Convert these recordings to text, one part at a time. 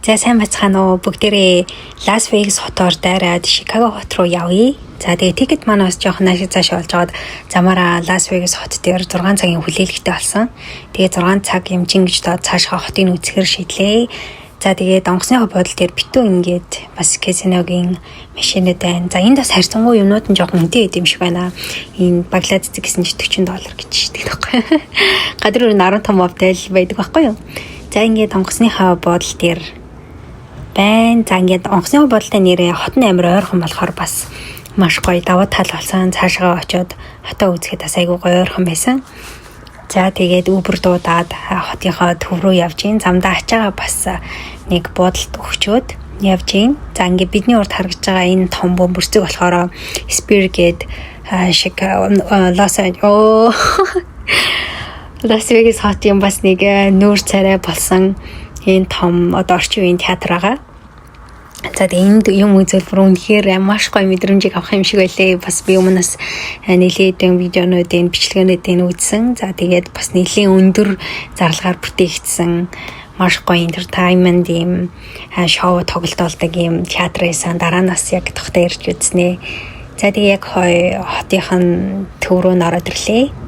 За сайн бацгаана уу бүгдээрээ Лас Вегас хотоор дайраад Шикаго хот руу явъя. За тэгээ тикет маань бас жоохон наашиг цааш болж байгаад замаараа Лас Вегас хот дээр 6 цагийн хүлээлттэй болсон. Тэгээ 6 цаг юмчин гэж доод цаашгаа хотын үзэхэр шийдлээ. За тэгээд онгоцны бодол дээр битүү ингээд бас казиногийн машинууд байна. За энд бас харьцангуй юмнууд нь жоохон үнэтэй байд юм шиг байна. Энэ баглаад цэцэг гэсэн $40 гэж шийдэг байхгүй. Гадар өөр 15 мовтай байдаг байхгүй юу? За ингээд онгоцныхаа бодол дээр байна. За ингээд онгоцны бодолтой нэрээ хот нь амар ойрхон болохоор бас маш гоё даваа тал болсон. Цаашгаа очиод хотоо үзэхэд бас айгүй гоё ойрхон байсан. За тэгээд Uber дуудаад хотынхоо төв рүү явж гин. Замдаа ачаага бас нэг буудалд өгчөөд явж гин. За ингээд бидний урд харагдж байгаа энэ том бөмбөрцөг болохоор Spirit гээд шиг Лас Вегас хотын бас нэг нүүр царай болсон энэ том одоо орчин үеийн театр байгаа. За тэгээд энд юм үзэл бүр үнэхээр маш гоё мэдрэмжийг авах юм шиг байлээ. Бас би өмнөөс нэлээдэн видеонуудын бичлэгээнүүдийн үзсэн. За тэгээд бас нэлийн өндөр зарлагаар бүтээгдсэн маш гоё entertainment юм шоу тоглолтолдог юм театр байсан. Дараа нас яг тогтоо ирж үзнэ. За тэгээд яг хотынхан төв рүү ороод ирлээ.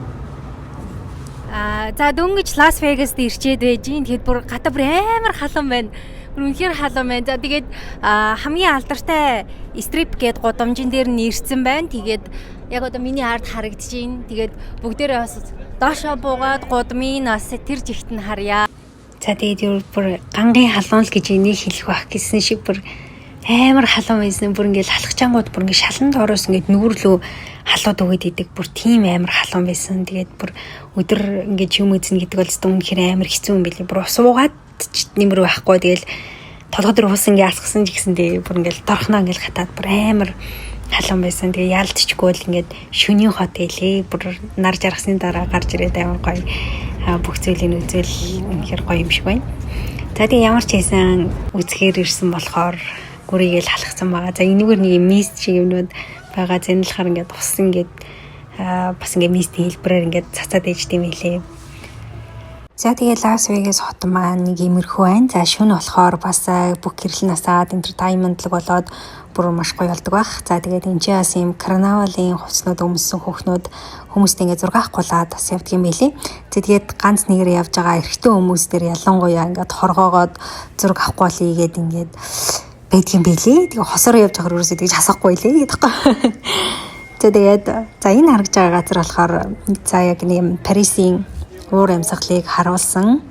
За дөнгөж Лас Вегаст ирчээд байж гин. Тэгэхэд бүр гадаа бүр амар халуун байна. Үнэхээр халуун байна. За тэгээд хамгийн алдартай стрип гээд гудамжин дээр нь ирсэн байна. Тэгээд яг одоо миний ард харагдаж байна. Тэгээд бүгдээрээ бас доошоо буугаад гудмын бас тэр жигт нь харъя. За тэгээд бүр гангийн халуун л гэж энийг хэлэх байх гэсэн шиг бүр амар халуун байсан. Бүр ингээд халахчаангууд бүр ингээд шалан доороос ингээд нүүрлөө халууд өгöd идэг. Бүр тийм амар халуун байсан. Тэгээд бүр өдөр ингээд юм эзэн гэдэг бол үнэхээр амар хэцүү юм билий. Бүр ус уугаад нэмэр байхгүй. Тэгэл толгой дээр ус ингээд алхсан ч гэсэндээ бүр ингээд торхноо ингээд хатаад бүр амар халуун байсан. Тэгээ яалтчгүй л ингээд шөнийн хот хэлээ. Бүр нар жаргасны дараа гарч ирээд амар гоё бүх зүйлийн үзэл үнэхээр гоё юм шиг байна. За тэгээ ямар ч байсан үзэхээр ирсэн болохоор гүрийгээл халахсан байгаа. За энэгээр нэг мист шиг юмнууд байгаа. Зэнэлхаар ингээд ус ингээд бас ингээд мистийн хэлбэрээр ингээд цацаад ээжтэй юм хэлээ. За тэгээ Лас Вегас хот маань нэг иймэрхүү байна. За шөнө болохоор бас бүх гэрэл насаад entertainment-лог болоод бүр маш гоё болдог байх. За тэгээд энэ чинь бас юм карнавалын хувцснууд өмссөн хүмүүст ингээд зураг авахгуулаад бас явдаг юм билий. Тэгээд ганц нэгэр явж байгаа эрэгтэй хүмүүс дээр ялангуяа ингээд хоргоогоод зураг авахгүй гээд ингээд байдаг юм билий. Тэгээ хосороо явж байгаа хүмүүсээ тэгж хасахгүй лээ гэдэггүй. Тэгээд за энэ харагдж байгаа газар болохоор за яг нэм Парисын уур амьсгалыг харуулсан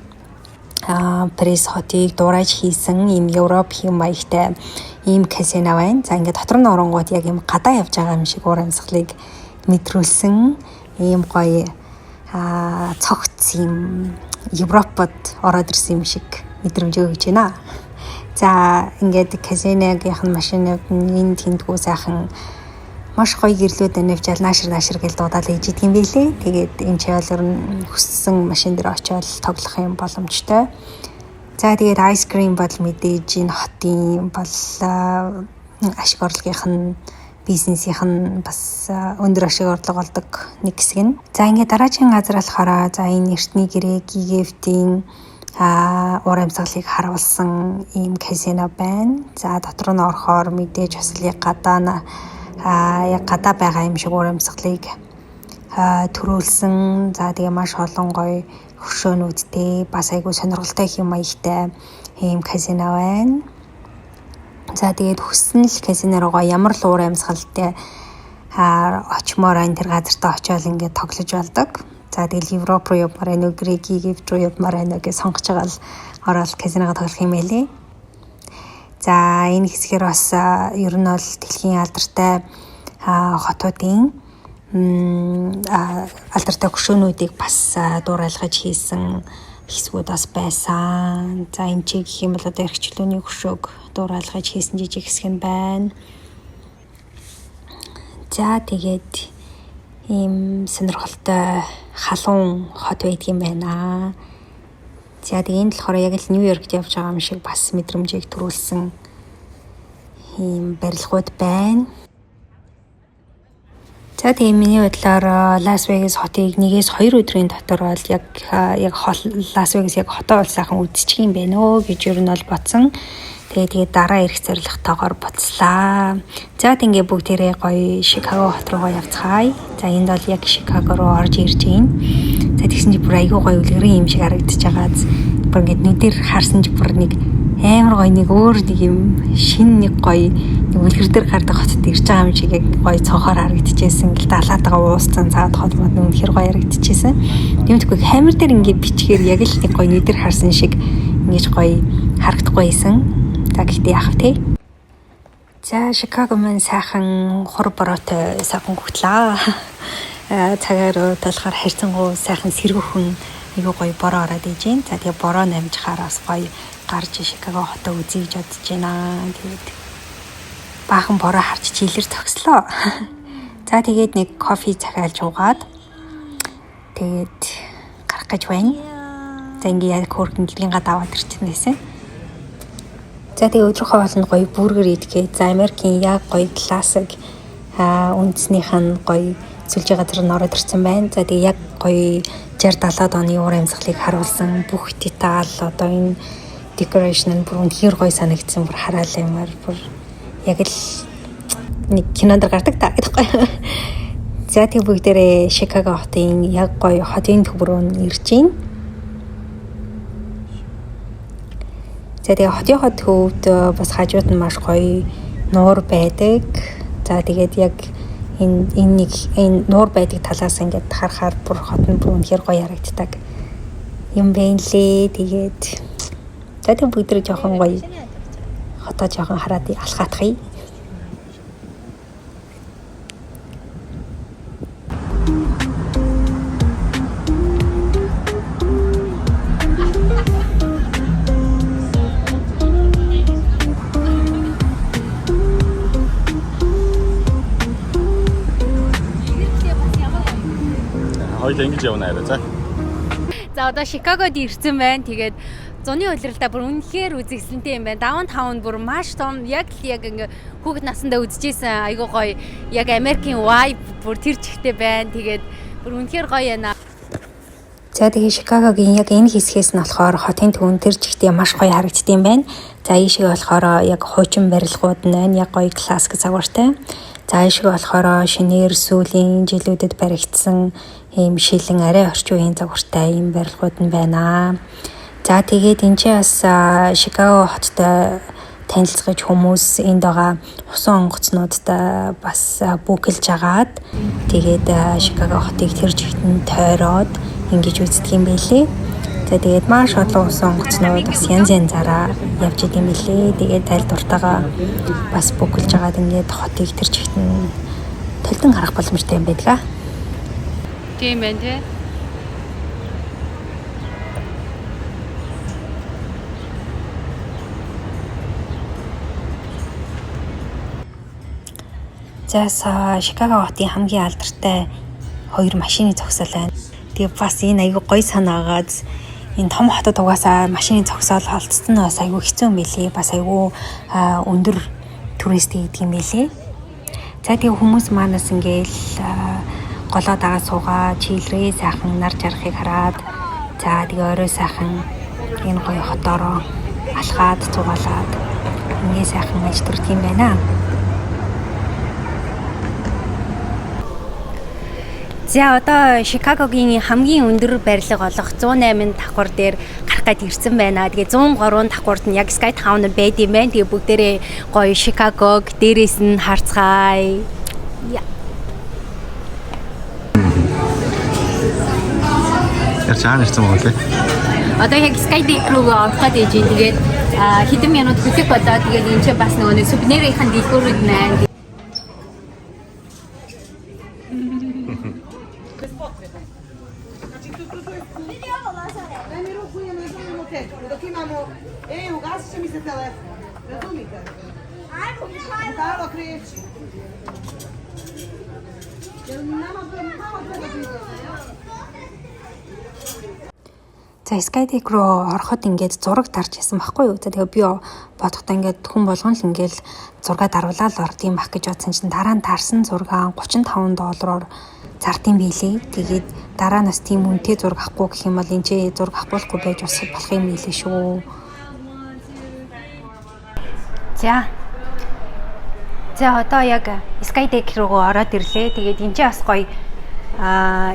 Парис хотыг дуурайж хийсэн ийм Европын маягтай ийм казино байна. За ингээд дотор нь оронгууд яг ийм гадаа явж байгаа юм шиг уур амьсгалыг мэдрүүлсэн ийм гоё цогц ийм Европод ороод ирсэн юм шиг мэдрэмж өгч байна. За ингээд казиногийнх нь машинууд энэ тэндгүү сайхан маш гоё гэрлүүд нэвжэл наашир гэл дуудаад ээж идэг юм билээ. Тэгээд энэ чийлэр нь хүссэн машин дээр очиод тоглох юм боломжтой. За тэгээд ice cream бол мэдээж энэ хотын бол ашиг орлогынх нь бизнесийнх нь бас өндөр ашиг орлого болдог нэг хэсэг нь. За ингээд дараагийн газар болохоор за энэ эртний гэрээ Гигефтийн уур амьсгалыг харуулсан ийм казино байна. За дотор нь орохоор мэдээж бас яг гадаа байгаа юм шиг уур амьсгалыг төрүүлсэн. За тэгээ маш олон гоё хөшөөнүүдтэй бас айгүй сонирхолтой хэм маягтай ийм казино байна. За тэгээд хүссэн л казино руугаа ямар л уур амьсгалтай очимоор энэ тэр газартаа очиод ингээд тоглож болдог. За тэгэл Европ руу явмаар байна уу, Грекийг руу явмаар байна уу гэж сонгож байгаа л ороод казиногоо тоглох юм байлээ. За энэ хэсгээр бас ер нь бол дэлхийн алдартай хотуудын алдартай хөшөөнүүдийг бас дуурайлгаж хийсэн хэсгүүд бас байсан. За энэ ч гэх юм бол одоо эрхчлөөний хөшөөг дуурайлгаж хийсэн жижиг хэсэг нь байна. За тэгээд ийм сонирхолтой халуун хот байдаг юм байна. За тэгээд энэ болохоор яг л Нью-Йоркт явж байгаа юм шиг бас мэдрэмжийг төрүүлсэн ийм барилгууд байна. За тийм миний бодлоор Лас Вегас хотыг 1-2 өдрийн дотор бол яг Лас Вегас яг хотоо бол сайхан үзчих юм байна өө гэж ер нь бол бодсон. Тэгээд дараа ирэх зорилготойгоор буцлаа. За тэгээ бүгдээрээ гоё Шикаго хот руугаа явцгаая. За энд бол яг Шикаго руу орж ирж байна. За тэгсэн чи бүр айгүй гоё үлгэрийн юм шиг харагдаж байгааз бүр ингээд нүдээр харсан чи бүр нэг амар гоё нэг өөр нэг юм шин нэг гоё үлгэр дээр гардаг хотод ирж байгаа юм шиг яг гоё цонхоор харагдчихсэн. Гэл далаатайгаа уусцсан цаад хот мод үнэхээр гоё харагдчихсэн. Тиймдэггүй камер дээр ингээд бичгээр яг л нэг гоё нүдээр харсан шиг ингэж гоё харагдахгүй байсан. За гэхдээ яах вэ? За Шикаго маань сайхан хур бороотой сайхан гүтлээ. Цагаар болохоор харьцангуй сайхан сэргүүхэн айгүй гоё бороо ороод иж гин. За тэгээ бороо намжихаар бас гоё гарч Шикаго хотоо үзье гэж бодож байна. Тэгээд баахан бороо харж чилэр зогслоо. За тэгээд нэг кофе захиалж уугаад тэгээд гарах гэж байна. За ингээ яг хөргөн гэрийн гадаа аваад ирчихсэн. За тэгээ өдрийнхөө хоолнд гоё бургер идгээ. За Америкийн яг гоё классик үндэснийх нь гоё сүлжээ газар нь ороод ирсэн байна. За тэгээ яг гоё 60-70-аад оны уур амьсгалыг харуулсан бүх деталь одоо энэ декорэшн нь бүр үнэхээр гоё санагдсан. Бүр хараал юмар бүр яг л нэг кинонд гардаг та гэдэггүй. За тэгээ бүгдээрээ Шикаго хотын яг гоё хотын төв рүү ирж байна. За тэгээ хотынхоо төвд бас хажууд нь маш гоё нуур байдаг. За тэгээд яг энэ нуур байдаг талаас ингээд харахаар бүр хот нь бүр үнэхээр гоё харагддаг юм байна лээ. Тэгээд за тэг бүгдээ жоохон гоё хотоо жоохон хараад алхаатахыг. Хоёул ингэж явна арай за. За одоо Шикагод ирсэн байна. Тэгээд зуны улиралдаа бүр үнэхээр үзэгсэлэнтэй юм байна. Даунтаун бүр маш том яг ингээ хүүхэд насандаа үзчихсэн айгуу гоё яг Америкийн vibe бүр тэр чигтээ байна. Тэгээд бүр үнэхээр гоё байна. За тэгээ Шикагогийн яг энэ хэсгээс нь болохоор хотын төвөн тэр чигтээ маш гоё харагддсан байна. За ийшээ болохоор яг хуучин барилгууд нь яг гоё классик загвартай. За ийшээ болохоор шинээр сүүлийн жилүүдэд баригдсан ийм шилэн арай орчин үеийн загвартай ийм барилгууд нь байна. За тэгээд энэ ч бас Шикаго хоттой танилцгаж хүмүүс энд байгаа усан онгоцнуудтай бас бүгэлж агаад тэгээд Шикаго хотыг тэр жигтэн тойроод ингэж үздэг юм байлээ. За тэгээд маш олон усан онгоцнууд бас янз янзаараа явж идэм билээ. Тэгээд аль дуртайгаа бас бүгэлж агаад ингээд хотыг тэр жигтэн толдон харах боломжтой юм байдаг. Тийм байна тий. За Шикаго хотын хамгийн алдартай хоёр машины зогсоол байна. Тэгээ бас энэ аягүй гоё санаагаад энэ том хотод угаасаа машины зогсоол холцсон нь бас аягүй хэцүү юм билий. Бас аягүй өндөр турист гэдэг юм билий. За тэгээ хүмүүс манаас ингээл голоо дагаа суугаа чийлрээ сайхан нар жарахыг хараад за тэгээ орой сайхан энэ гоё хотоороо алхаад цугаалаад ингээ сайхан аж төрдөг юм байна. За одоо Шикагогийн хамгийн өндөр барилга болох 108 давхар дээр гарах гээд ирсэн байна. Тэгээ 103 давхарт нь яг Sky Town байд юм байна. Тэгээ бүгдээрээ гоё Шикагог дээрээс нь харцгаая. Яг цаана ирсэн байгаа лээ. Одоо яг Sky Deck руу орох гээд ижин. Тэгээд хэдэн минут хүлээх болоо. Тэгээд энэ ч бас нөгөө сувенирийн дэлгүүрүүд байна. За Skydeck руу ороход ингээд зураг тарж исэн байхгүй юу. За тэгээ би бодохдоо ингээд хүн болгон л ингээд зураг даруулаад орд юм бах гэж бодсон чинь дараа нь тарсан зургаа $35 зардсан биелээ. Тэгээд дараа нас тийм үнэтэй зураг авахгүй гэх юм бол энэ ч зураг авахгүй байж болох юм билээ шүү. За одоо яг Skydeck руу ороод ирлээ. Тэгээд энэ ч бас гоё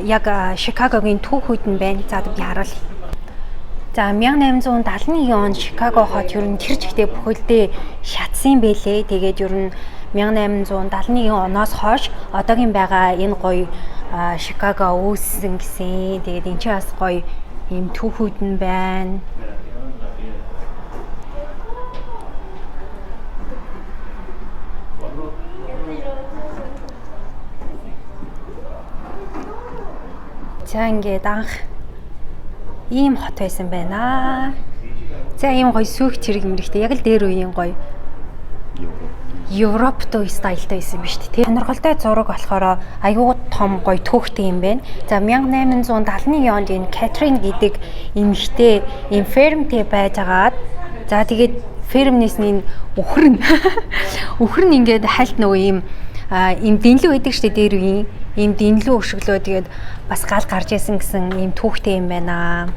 яг Чикагогийн түүхүүд нь байна. За би харуулъя. За 1871 онд Чикаго хот ер нь тэр чигтээ бүхэлдээ шатсан байлээ. Тэгээд ер нь 1871 оноос хойш одоогийн байгаа энэ гоё Чикаго үүссэн гэсэн. Тэгээд энэ ч бас гоё ийм түүхүүд нь байна. За ингээд анх ийм хот байсан байна. За ийм гоё сүйх цэрэг мэрэгтэй яг л дээр үеийн гоё Европтой стайлтай байсан биз дээ. Сонирхолтой зураг болохоор аюу том гоё түүхтэй юм байна. За 1871 онд энэ Катрин гэдэг эмэгтэй ийм фермтэй байжгаад за тэгээд фермнээс нь өхөр нь ингээд хальт нөгөө ийм дэнлүү байдаг шүү дээ дээр үеийн ийм дэнлүү өшөглөө тэгээд бас гал гарч исэн гэсэн ийм түүхтэй юм байна.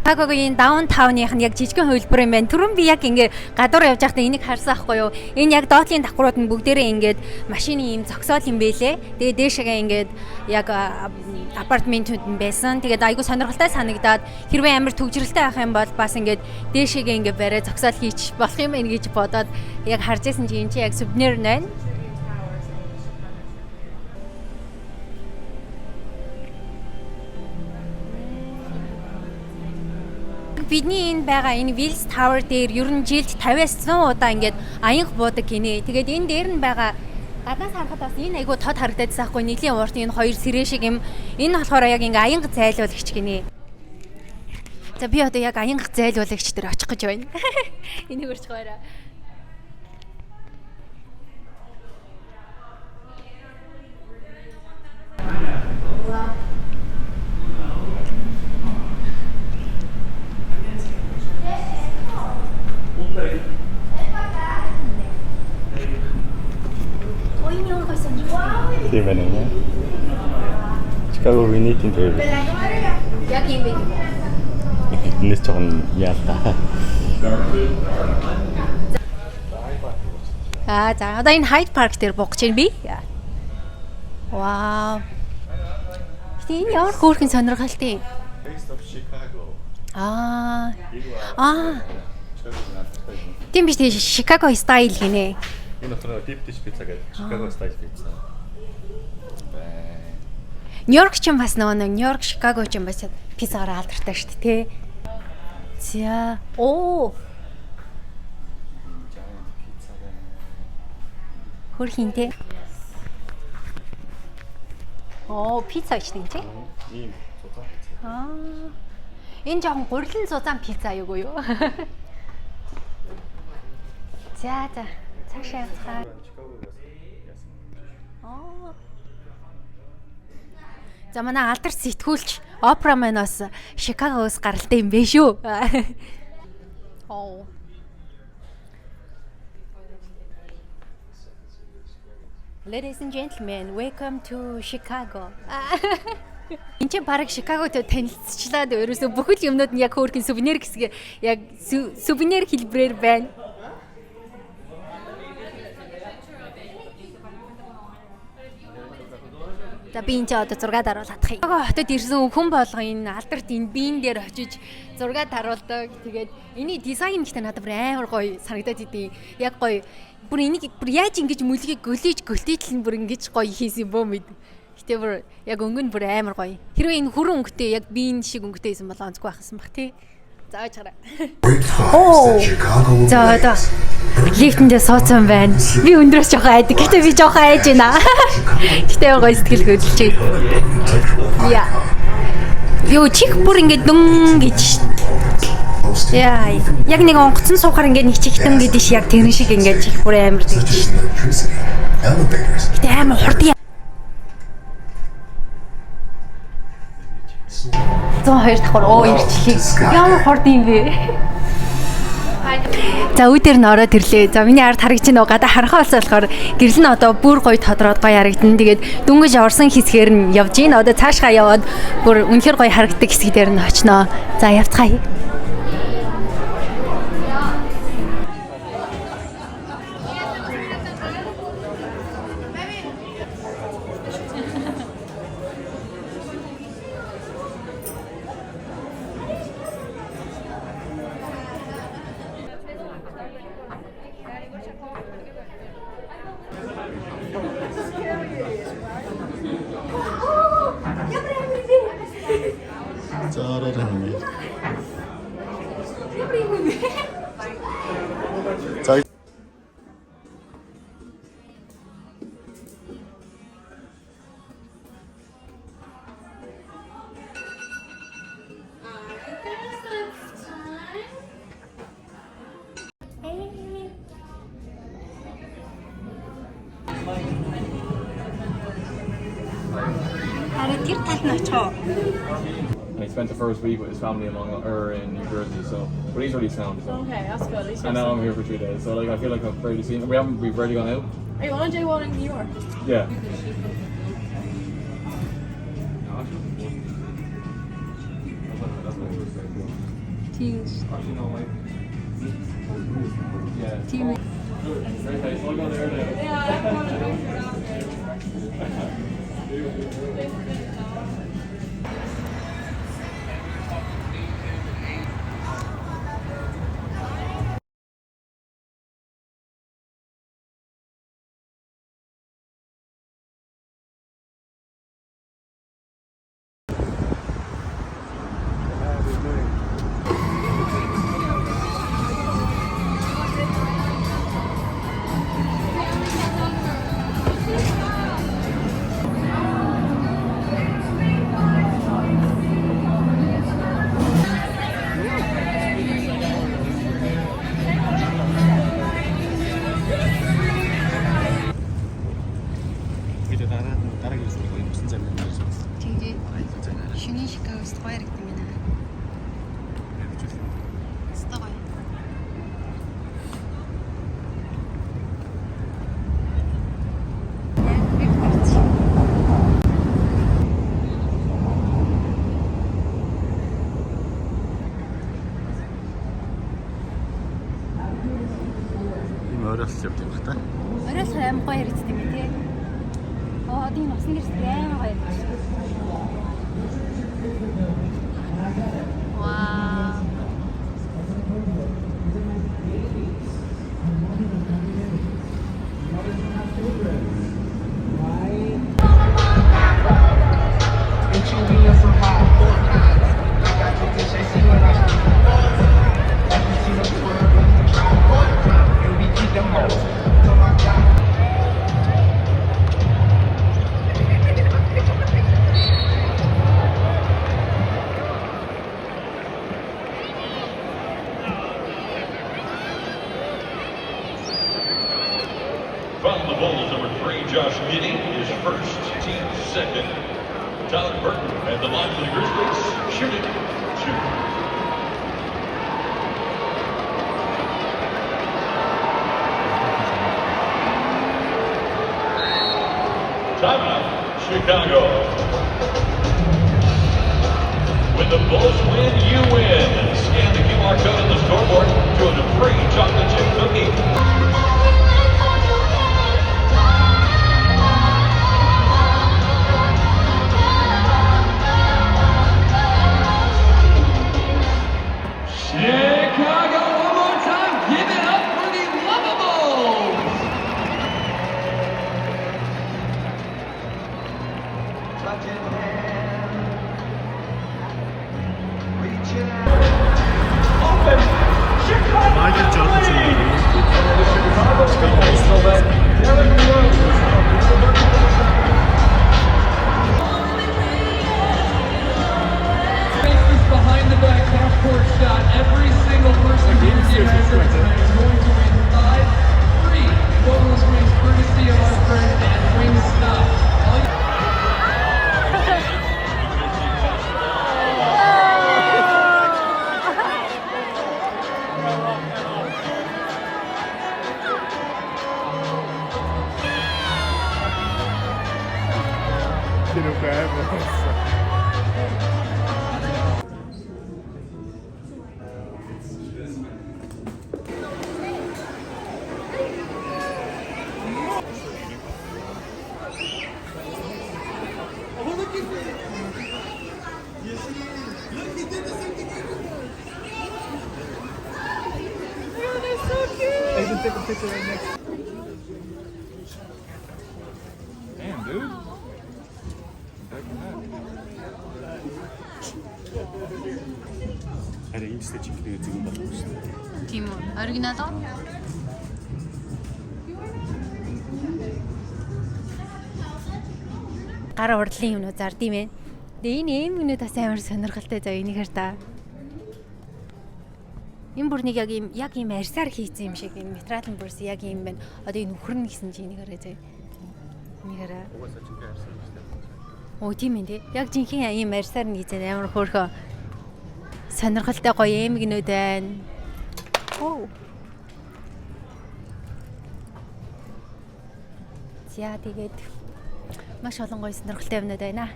Чикагогийн даунтауных нь яг жижигхэн хөлбөр юм байна. Түрүүн би яг ингээд гадуур явж байхдаа энийг харсан байхгүй юу? Энэ яг доотлын давхрууд нь бүгдээрээ ингээд машины ийм зогсоол юм бэлээ. Тэгээд дээшээгээ ингээд яг апартментууд нь байсан. Тэгээд айгүй сонирхолтой санагдаад хэрвээ амар төвжирэлтэй байх юм бол бас ингээд дээшээгээ ингээд барай зогсоол хийчих болох юм байна гэж бодоод яг харж байсан чинь энэ чинь яг сувенир байна. Бидний энэ байгаа энэ Wills Tower дээр ер нь жилд 50-аас 100 удаа ингээд аянх буудаг гинэ. Тэгээд энэ дээр нь байгаа гаднаас харахад бас энэ айгуу тод харагдаадсан байхгүй нэлийн урт энэ хоёр сэрээ шиг юм. Энэ болохоор яг ингээ аянх зайлуулагч гинэ. За би одоо яг аянх зайлуулагч дээр очих гэж байна. Энийг өрчих баяраа. Тийм байна нэ. Чикагогийн нийтийн төвөөр. Яг юм бэ. Энэс жоохон яалтаа. За одоо энэ Hyde Park дээр бууж байна би. Вау. Энэ ямар хөөрхөн сонирхолтой. Тийм биш тийм Chicago style гинэ. Энэ болохоор deep dish pizza гэдэг Chicago style pizza. Нью-Йорк ч юм бас нөгөө Нью-Йорк, Chicago ч юм бас пиццагаар алдартай шүү дээ, тий. За. Хөрхин тий. Пицца гэж тийм тий. Ийм зузаан пицца. Энэ жоохон гурилан зузаан пицца юу юу? За. Цаашаа явцгаа. За манай алдарт сэтгүүлч Опра маань бас Чикагоос гаралтай юм бэ шүү. Ladies and gentlemen, welcome to Chicago. Энд чинь бараг Чикаготой танилцчлаад ерөөсө бүхэл юмнууд нь яг хөөрхөн сувенир хэсэг яг сувенир хэлбэрээр байна. За би энэ ч одоо зураг даруулах. Чикаго хотод ирсэн хүн болго энэ алдарт энэ биен дээр очиж зураг даруулдаг. Тэгээд энэ дизайн ихтэй надад амар гоё санагдаад идэв. Яг гоё бүр энийг бүр яаж ингэж мүлгийг гөлтийтэл нь бүр ингэж гоё хийсэн бөө мэд. Гэтэ бүр яг өнгө нь бүр амар гоё. Хэрвээ энэ хүрэн өнгөтэй яг биен шиг өнгөтэй байсан бол онцгүй байхсан баг тий. Зааж хараа. За одоо лифтэндээ суудсан байна. Би өндрөөс жоохон айдаг. Гэтэ би жоохон айж байна. Гэтэ гоё сэтгэл хөдлөж байна. Яа. Юу чих бүр ингэ дүн гэж. Яа. Яг нэг онгоцон суухаар ингэ нэг чихтэн гэдэг ш яг тэрэн шиг ингэ чих бүр амар тэгж. Гэтэ амар хурд. 102 давхар ирчлээ. Ямар хорд юм бэ? За үе дээр нь ороод ирлээ. За миний ард харагч нөө гадаа харахаа болсон болохоор гэрэл нь одоо бүр гоё тодроод гоё харагдана. Тэгээд дөнгөж орсон хэсгээр нь явж гин. Одоо цаашгаа яваад бүр үнэхээр гоё харагддаг хэсэг дээр нь очноо. За явцгаая. 짜라라네. 자. He spent the first week with his family in New Jersey, so but he's already sound. So. Okay, that's good. At least And now I'm here for 3 days, so like I feel like I've barely seen. We've already gone out. Are you on J1 in New York? Yeah. Teams. Yeah. Team. Very nice. I'll go there now. 이제 다른 교수님 거의 무슨 장면 말씀하셨어요? 되게 쉬는 시간을 써야 되기 때문에 쓰다가요. 이 어렸을 때부터 봤다. 어렸을 때 아무 гоё хэрэгцдэг юм тий. 어디 носон гэрстэй амар гоё хэрэгч. Вау. From the Bulls, number 3, Josh Giddey is first, team second. Tyler Burton at the line for the Grizzlies, shooting 2. Timeout, Chicago. When the Bulls win, you win. Scan the QR code on the scoreboard to win a free chocolate chip cookie. Chicago, one more time, give it up for the Lovables! 마이클 조던 이렇게 하면서. Take a picture right next. Damn, dude. 아니 인스타 찍히는 거 지금 받고 있어. Тийм үү. Оригинал уу? Гар урдлын юмнууд зар тийм ээ. Тэгээ энэ юмнууд бас амар сонирхолтой заа энийхэр та. Энэ бүрнийг яг ийм арьсаар хийсэн юм шиг энэ материалын бүрс яг ийм байна. Одоо энэ нөхөрнө гэсэн чинь энийгээрээ заа. Энийгээрээ. Оо тийм ээ. Яг жинхэнэ ийм арьсаар нь хийсэн амар хөөрхөн сонирхолтой гоё эмгэнүүд байна. Оо. За тэгээд маш олон гоё сонирхолтой юмнууд байна.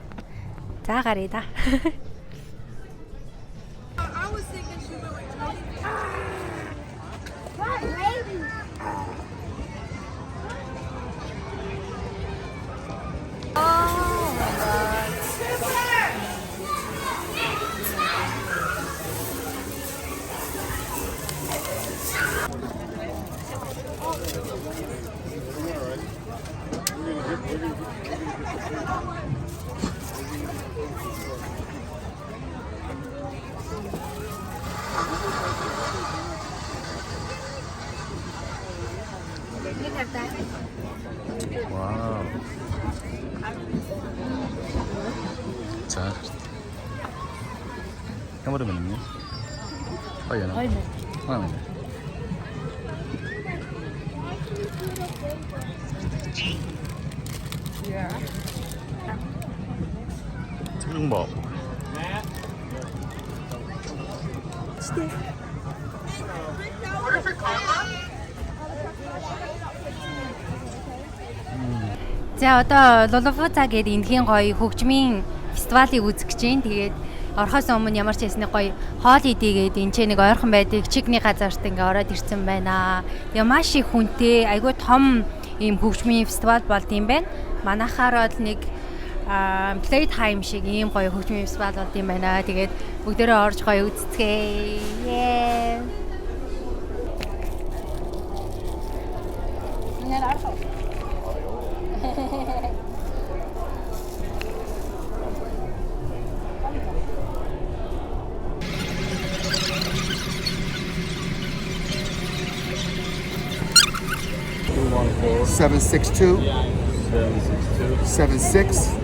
За гаръя да. I was thinking she would What lady? 와우. 자. Kamu udah minumnya? Oh iya. Oh iya. Mana? Iya. 지금 뭐? За одоо Lollapalooza гэдэг энэхийн гоё хөгжмийн фестивалыг үзэх гэж байна. Тэгээд орохоос өмнө ямар ч ясны гоё хоол идийгээд энэ ч нэг ойрхон байдаг чигний газарт ингээ ороод ирсэн байна. Тэгээ маш их хүнтэй, айгүй том ийм хөгжмийн фестивал болд юм байна. Манайхаар бол нэг Playtime шиг ийм гоё хөгжмийн фестивал болд юм байна. Тэгээд бүгдээрээ орж гоё үзцгээе. Seven 6-2. 7-6.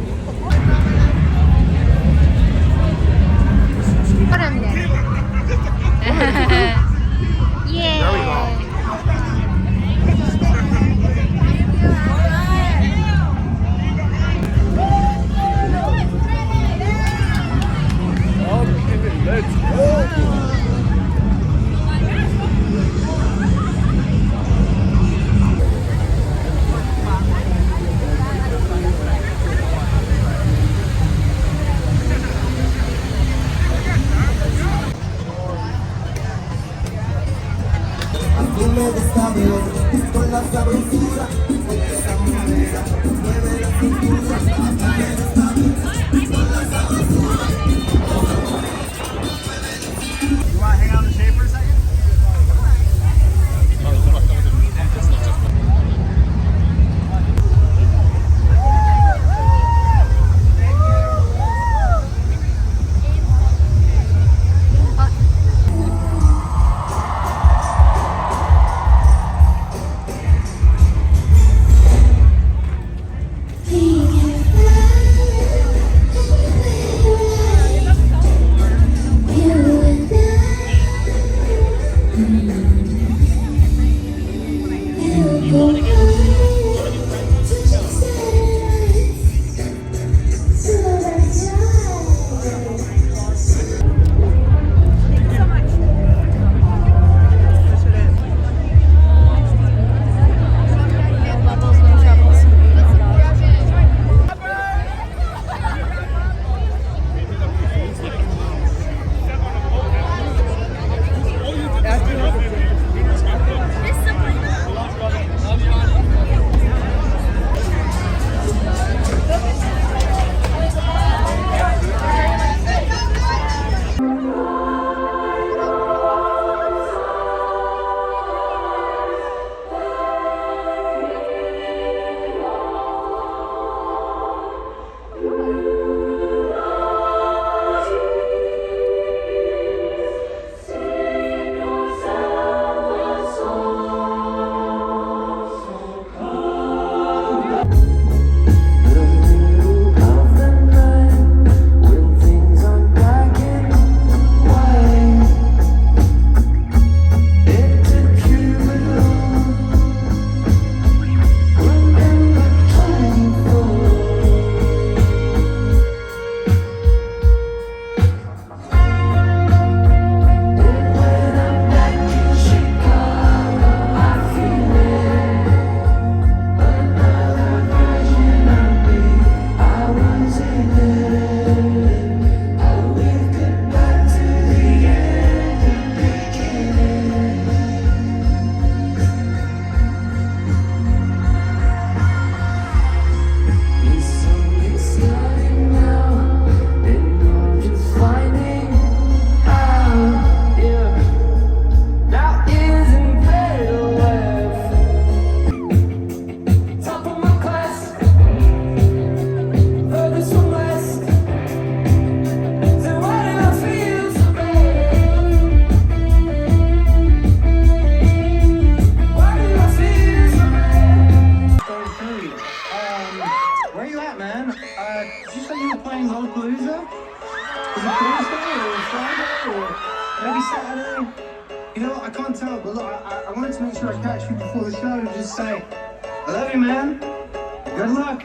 sure I catch you before the show and just say, I love you, man. Good luck.